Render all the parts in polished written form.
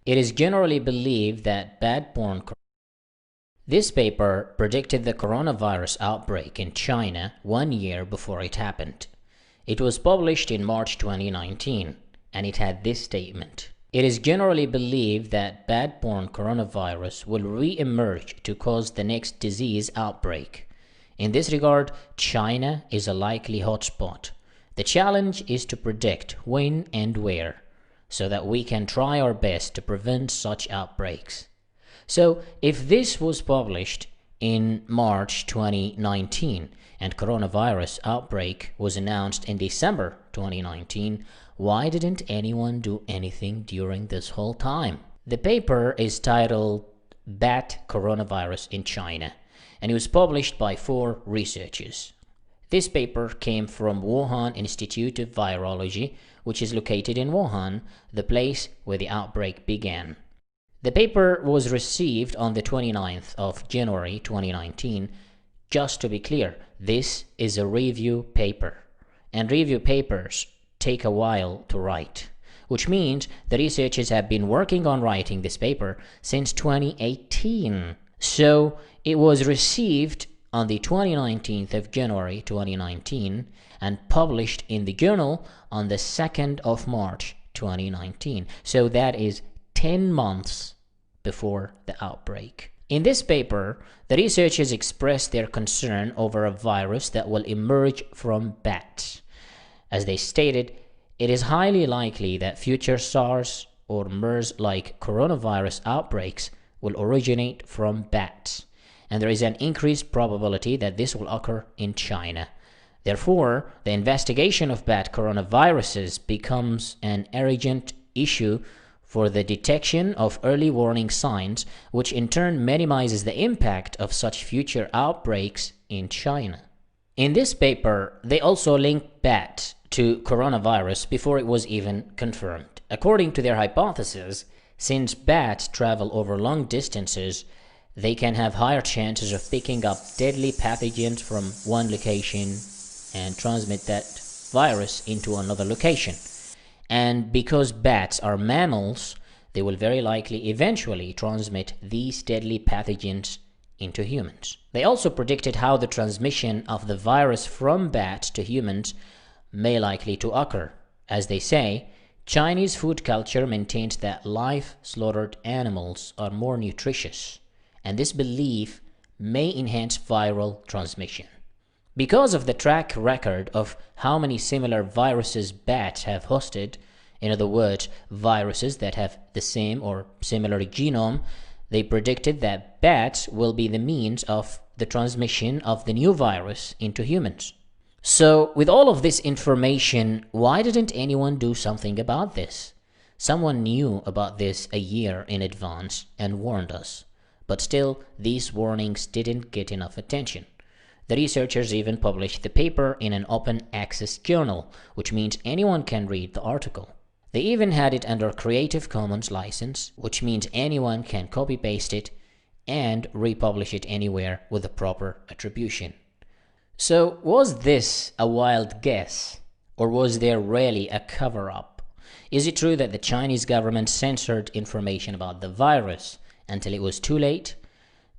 It is generally believed that bad porn. This paper predicted the coronavirus outbreak in China 1 year before it happened. It was published in March 2019, and it had this statement. It is generally believed that bad porn coronavirus will re-emerge to cause the next disease outbreak. In this regard, China is a likely hotspot. The challenge is to predict when and where, so that we can try our best to prevent such outbreaks. So, if this was published in March 2019 and coronavirus outbreak was announced in December 2019, why didn't anyone do anything during this whole time? The paper is titled Bat Coronavirus in China, and it was published by 4 researchers. This paper came from Wuhan Institute of Virology, which is located in Wuhan, the place where the outbreak began. The paper was received on the 29th of January 2019. Just to be clear, this is a review paper, and review papers take a while to write, which means the researchers have been working on writing this paper since 2018. So it was received on the 29th of January 2019 and published in the journal on the 2nd of March 2019. So that is 10 months before the outbreak. In this paper, the researchers expressed their concern over a virus that will emerge from bats. As they stated, it is highly likely that future SARS or MERS-like coronavirus outbreaks will originate from bats, and there is an increased probability that this will occur in China. Therefore, the investigation of bat coronaviruses becomes an urgent issue for the detection of early warning signs, which in turn minimizes the impact of such future outbreaks in China. In this paper, they also linked bats to coronavirus before it was even confirmed. According to their hypothesis, since bats travel over long distances, they can have higher chances of picking up deadly pathogens from one location and transmit that virus into another location. And because bats are mammals, they will very likely eventually transmit these deadly pathogens into humans. They also predicted how the transmission of the virus from bats to humans may likely to occur. As they say, Chinese food culture maintains that live slaughtered animals are more nutritious, and this belief may enhance viral transmission. Because of the track record of how many similar viruses bats have hosted, in other words, viruses that have the same or similar genome, they predicted that bats will be the means of the transmission of the new virus into humans. So, with all of this information, why didn't anyone do something about this? Someone knew about this a year in advance and warned us, but still, these warnings didn't get enough attention. The researchers even published the paper in an open access journal, which means anyone can read the article. They even had it under Creative Commons license, which means anyone can copy-paste it and republish it anywhere with the proper attribution. So, was this a wild guess, or was there really a cover-up? Is it true that the Chinese government censored information about the virus until it was too late?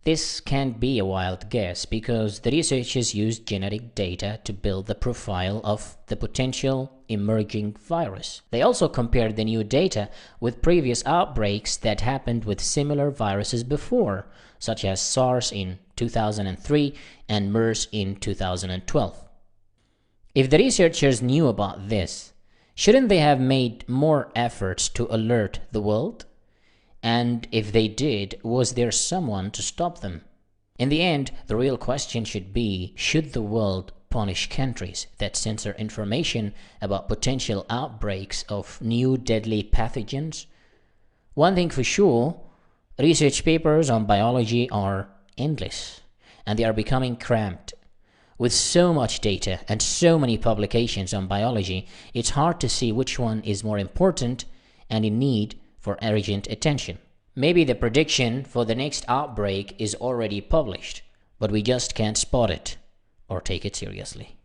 This can't be a wild guess because the researchers used genetic data to build the profile of the potential emerging virus. They also compared the new data with previous outbreaks that happened with similar viruses before, such as SARS in 2003 and MERS in 2012. If the researchers knew about this, shouldn't they have made more efforts to alert the world? And if they did, was there someone to stop them? In the end, the real question should be, should the world punish countries that censor information about potential outbreaks of new deadly pathogens? One thing for sure, research papers on biology are endless, and they are becoming cramped. With so much data and so many publications on biology, it's hard to see which one is more important and in need for urgent attention. Maybe the prediction for the next outbreak is already published, but we just can't spot it or take it seriously.